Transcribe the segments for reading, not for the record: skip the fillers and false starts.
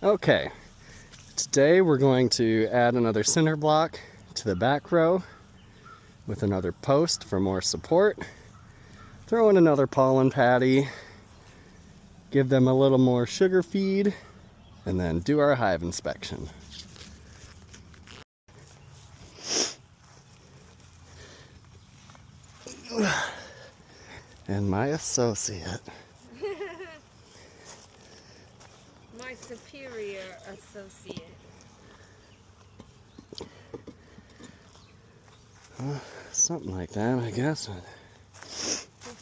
Okay, today we're going to add another cinder block to the back row with another post for more support. Throw in another pollen patty, give them a little more sugar feed, and then do our hive inspection. And my associate. My superior associate. Something like that, I guess. For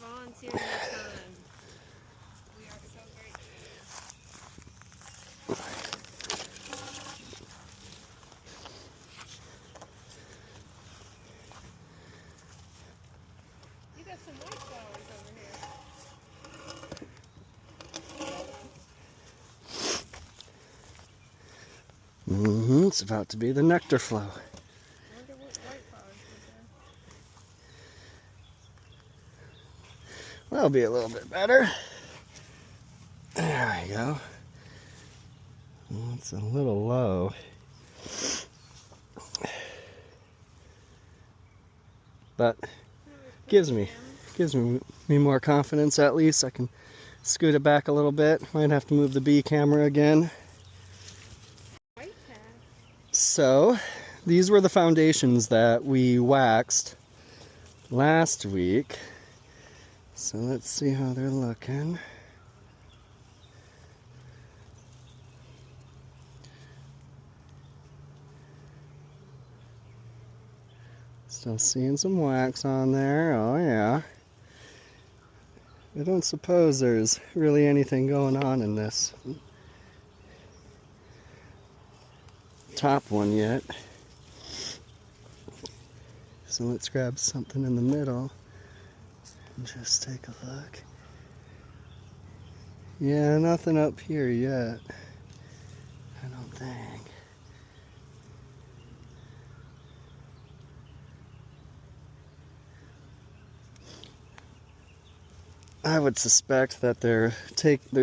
volunteering your time. We are so grateful. You got some white flowers over here. It's about to be the nectar flow. I wonder what white flowers are That'll be a little bit better. There we go. It's a little low. But gives me more confidence at least. I can scoot it back a little bit. Might have to move the bee camera again. So these were the foundations that we waxed last week. So let's see how they're looking. Still seeing some wax on there. Oh yeah. I don't suppose there's really anything going on in this top one yet. So let's grab something in the middle and just take a look. Yeah, nothing up here yet, I don't think. I would suspect that they're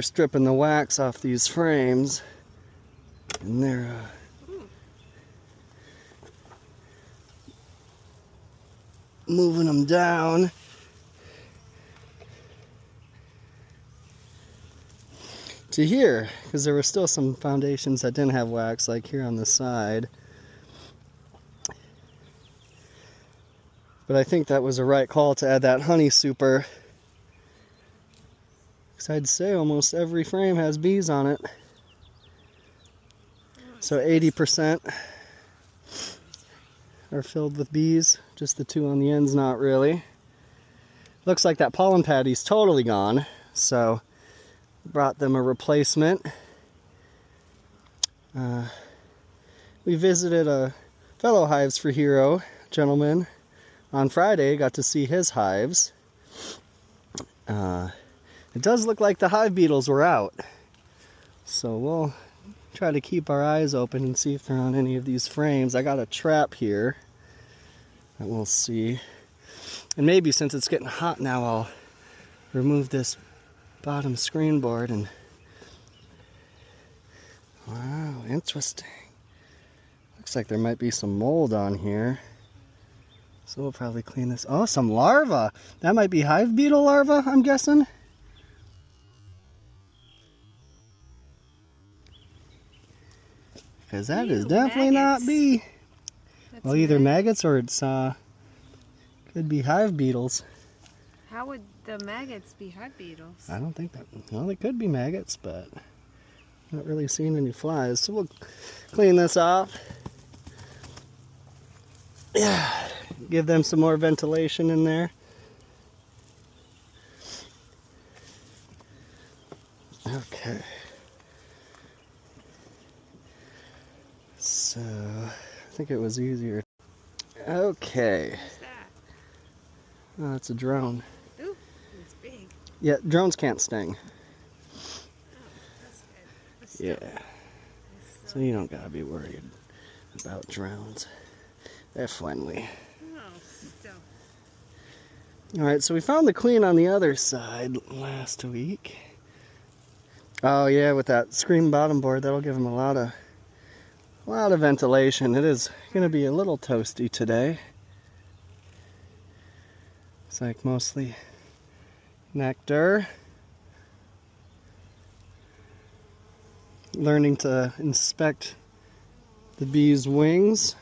stripping the wax off these frames, and they're moving them down. To here, because there were still some foundations that didn't have wax, like here on the side. But I think that was a right call to add that honey super. Because I'd say almost every frame has bees on it. So 80% are filled with bees. Just the two on the ends, not really. Looks like that pollen patty's totally gone. So brought them a replacement. We visited a fellow Hives for Hero gentleman on Friday. Got to see his hives. It does look like the hive beetles were out. So we'll try to keep our eyes open and see if they're on any of these frames. I got a trap here that we'll see. And maybe since it's getting hot now, I'll remove this bottom screen board and... Wow, interesting. Looks like there might be some mold on here. So we'll probably clean this. Oh, some larvae. That might be hive beetle larvae, I'm guessing. Because that is definitely not bee. Well, either maggots or it's could be hive beetles. How would the maggots be hive beetles? I don't think that. Well, they could be maggots, but not really seeing any flies. So we'll clean this off. Yeah, give them some more ventilation in there. Okay. So I think it was easier. Okay. What's that? Oh, it's a drone. Ooh, it's big. Yeah, drones can't sting. Oh, that's good. Yeah. So you don't gotta be worried about drones. They're friendly. Oh, still. Alright, so we found the queen on the other side last week. Oh yeah, with that screen bottom board, that'll give them a lot of ventilation. It is going to be a little toasty today. It's like mostly nectar. Learning to inspect the bees' wings.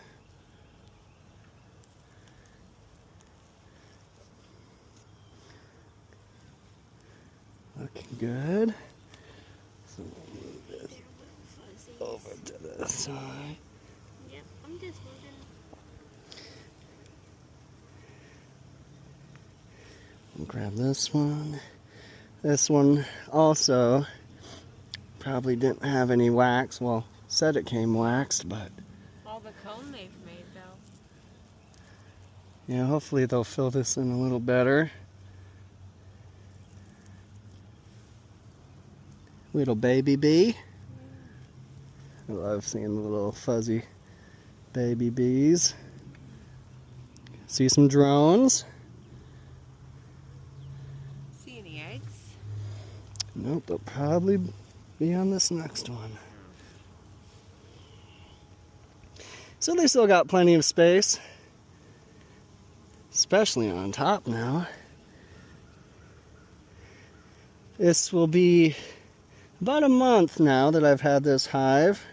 Looking good. So we'll move this over to this side. Yep, I'm just moving. We'll grab this one. This one also probably didn't have any wax. Well, said it came waxed, but All the comb they've made, though. yeah, hopefully they'll fill this in a little better. Little baby bee. I love seeing the little fuzzy baby bees. See some drones. See any eggs? Nope, they'll probably be on this next one. So they still got plenty of space, especially on top now. This will be about a month now that I've had this hive.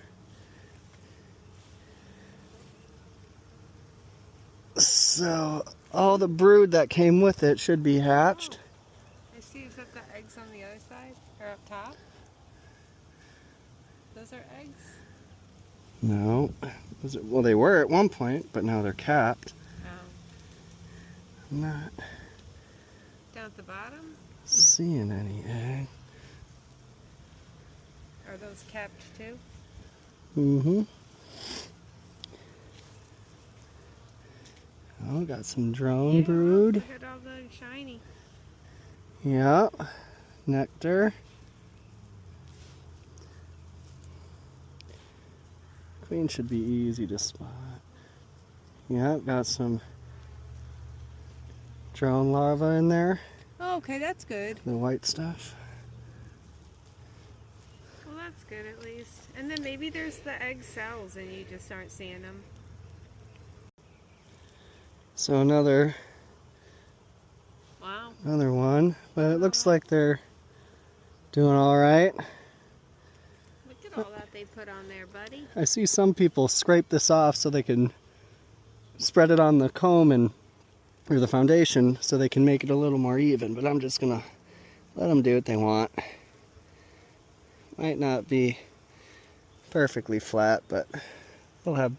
So all the brood that came with it should be hatched. I see, is that the eggs on the other side? Or up top? Those are eggs? No. Well, they were at one point, but now they're capped. Oh. I'm not Down at the bottom? seeing any egg. Are those capped too? Mm-hmm. Oh, got some drone brood. Look at all the shiny. Yep. Nectar. Queen should be easy to spot. Yep, got some drone larvae in there. Oh, okay, that's good. The white stuff. Well, that's good at least. And then maybe there's the egg cells and you just aren't seeing them. So another Wow. one, but it looks like they're doing all right. Look at all that they put on there, buddy. I see some people scrape this off so they can spread it on the comb or the foundation so they can make it a little more even, but I'm just gonna let them do what they want. Might not be perfectly flat, but they'll have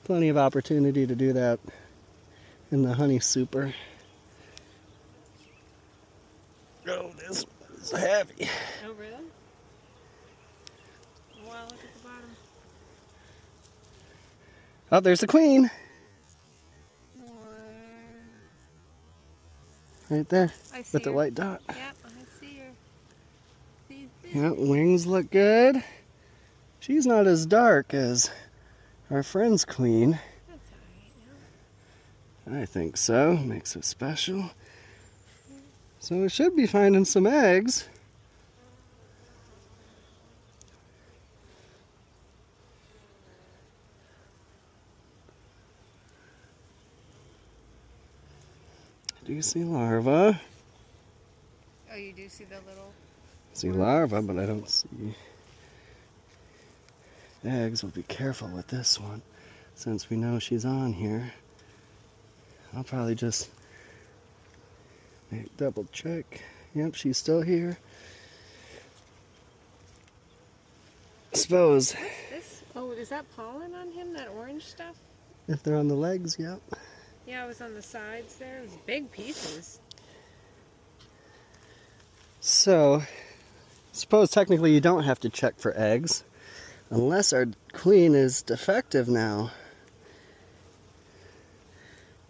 plenty of opportunity to do that in the honey super. Oh, this is heavy. Oh, really? Wow, look at the bottom. Oh, there's the queen. Right there. I see With the her. white dot. Yep, I see her. See, Yeah, wings look good. She's not as dark as our friend's queen. That's alright. I think so. Makes it special. So we should be finding some eggs. I do see larvae. Oh, you do see the little... See larvae, but I don't see eggs. We'll be careful with this one since we know she's on here. I'll probably just double check. Yep, she's still here. Suppose This? Oh, is that pollen on him? That orange stuff? if they're on the legs, yep. Yeah, it was on the sides there. It was big pieces. So, suppose technically you don't have to check for eggs unless our queen is defective now,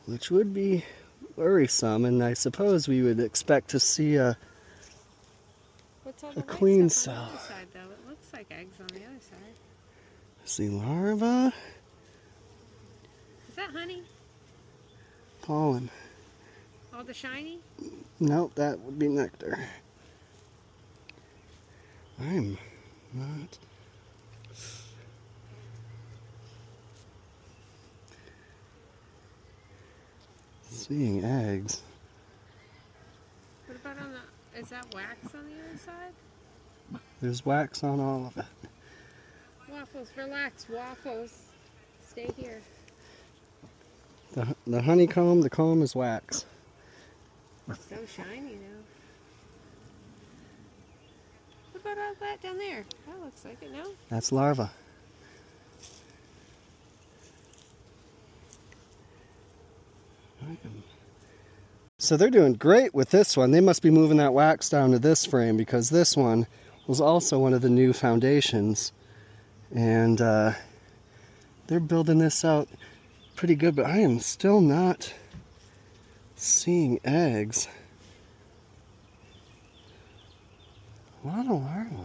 which would be worrisome, and I suppose we would expect to see a What's all the white queen stuff on cell. the other side, though? It looks like eggs on the other side. See larvae, Is that honey? pollen. All the shiny? Nope, that would be nectar. I'm not seeing eggs. What about on the, is that wax on the other side? There's wax on all of it. Waffles, relax, Waffles. Stay here. The honeycomb, the comb is wax. It's so shiny now. What about all that down there? That looks like it, no? That's larva. So they're doing great with this one. They must be moving that wax down to this frame because this one was also one of the new foundations. And they're building this out pretty good, but I am still not seeing eggs. A lot of larvae.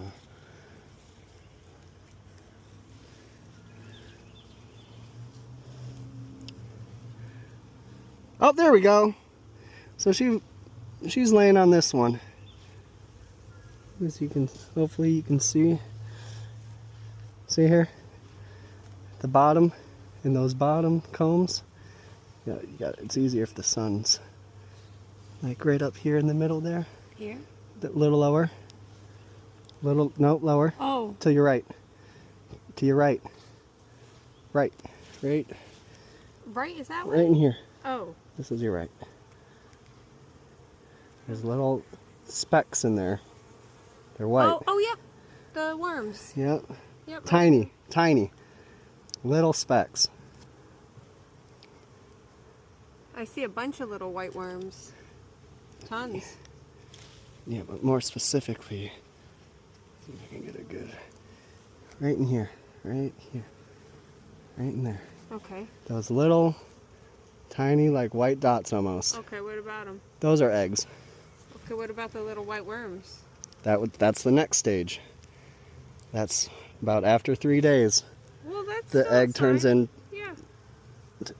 Oh, there we go. So she's laying on this one. As you can, hopefully you can see. See here? The bottom, in those bottom combs. Yeah, it's easier if the sun's like right up here in the middle there. Here? A little lower. No, lower. Oh. To your right. To your right. Right. Right. Right? Is that way? Right in here. Oh. This is your right. There's little specks in there. They're white. Oh, yeah. The worms. Yep. Yep. Tiny, tiny. Little specks. I see a bunch of little white worms. Tons. Yeah, but more specifically, see if I can get a good. Right in here. Right here. Right in there. Okay. Those little, tiny, like white dots almost. Okay, what about them? Those are eggs. Okay, what about the little white worms? That's the next stage. That's about after 3 days. Well, that's The still egg a turns sign. in, Yeah.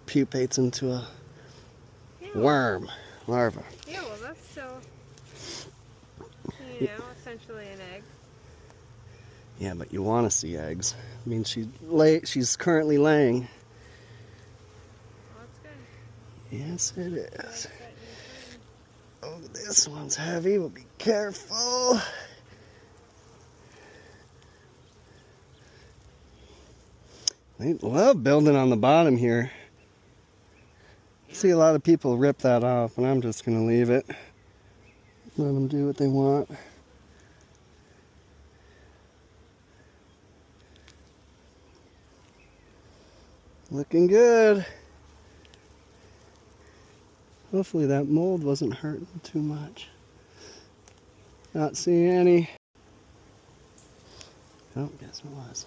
pupates into a Yeah. worm, larva. Yeah, well, that's still, essentially an egg. Yeah, but you want to see eggs. I mean, she's currently laying. Well, that's good. Yes, it is. That's good. Oh, this one's heavy. We'll be careful. They love building on the bottom here. See a lot of people rip that off, and I'm just going to leave it. Let them do what they want. Looking good. Hopefully that mold wasn't hurting too much. Not seeing any. Oh, guess it was.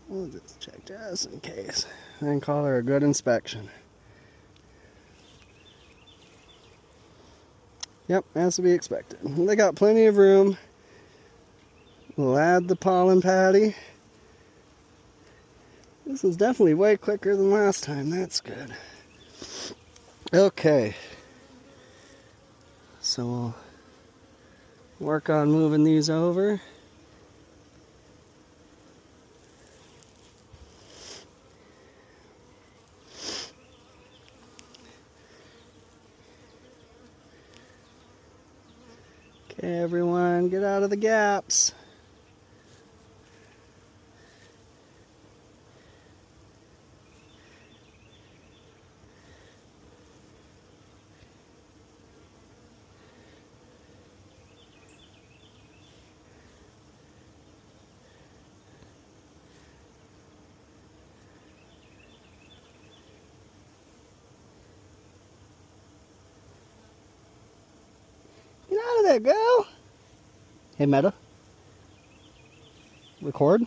We'll just check just in case. And call her a good inspection. Yep, as to be expected. They got plenty of room. We'll add the pollen patty. This is definitely way quicker than last time. That's good. Okay. So we'll work on moving these over. Okay, everyone, get out of the gaps. Get out of there, girl. Hey, Meta. Record.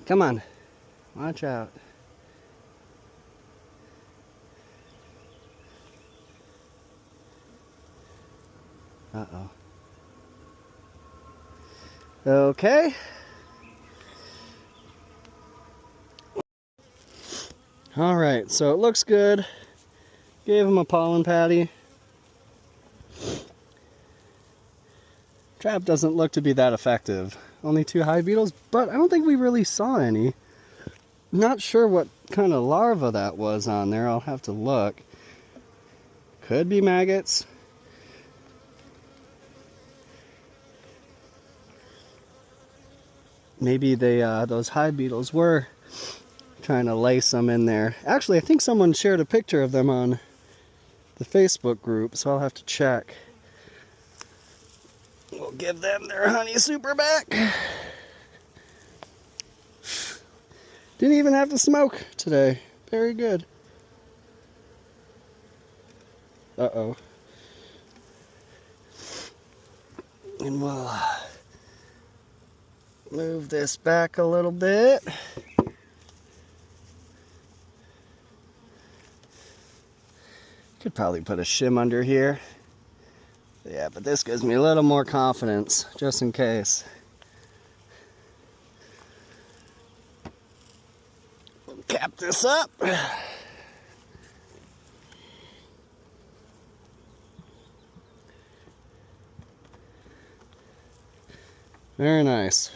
Come on. Watch out. Uh-oh. Okay. Alright, so it looks good. Gave him a pollen patty. Trap doesn't look to be that effective. Only 2 hive beetles, but I don't think we really saw any. Not sure what kind of larva that was on there. I'll have to look. Could be maggots. Maybe they those hive beetles were trying to lay some in there. Actually, I think someone shared a picture of them on the Facebook group, so I'll have to check. We'll give them their honey super back. Didn't even have to smoke today. Very good. Uh-oh. And we'll move this back a little bit. Could probably put a shim under here. Yeah, but this gives me a little more confidence, just in case. We'll cap this up. Very nice.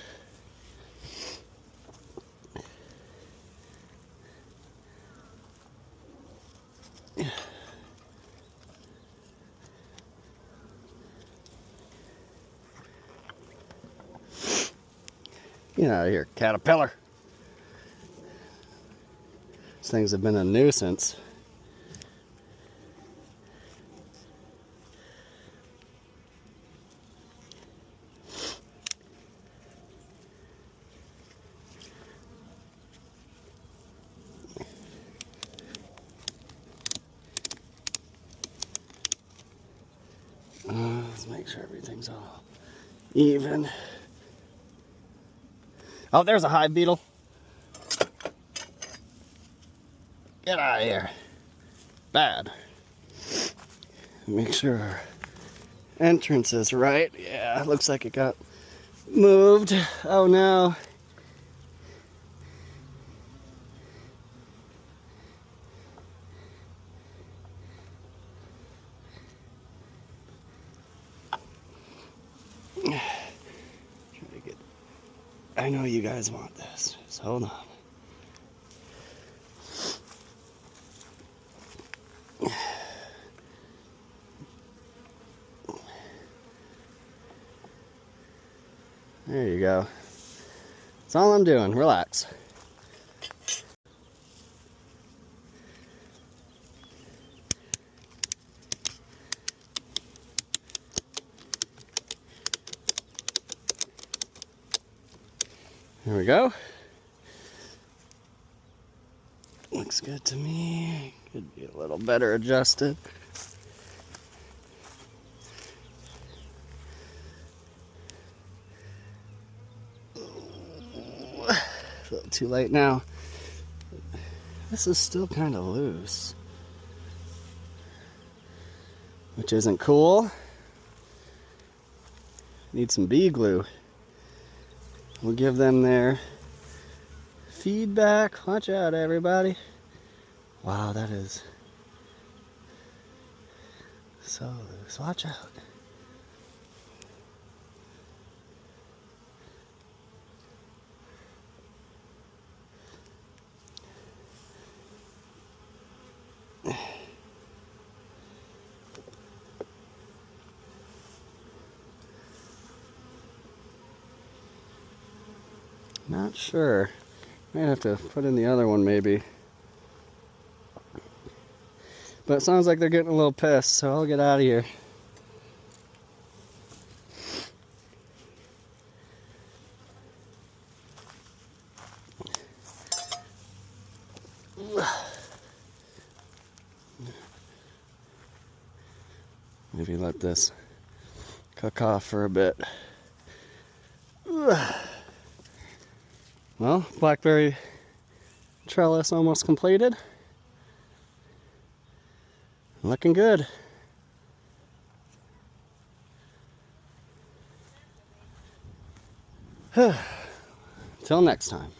Get out of here, caterpillar. These things have been a nuisance. Let's make sure everything's all even. Oh, there's a hive beetle. Get out of here. Bad. Make sure our entrance is right. Yeah, looks like it got moved. Oh no. I know you guys want this. Just hold on. There you go. That's all I'm doing. Relax. There we go. Looks good to me. Could be a little better adjusted. A little too late now. This is still kind of loose, which isn't cool. Need some bee glue. We'll give them their feedback. Watch out, everybody. Wow, that is so loose. Watch out. Not sure. Might have to put in the other one maybe. But it sounds like they're getting a little pissed, so I'll get out of here. Maybe let this cook off for a bit. Well, blackberry trellis almost completed. Looking good. Till next time.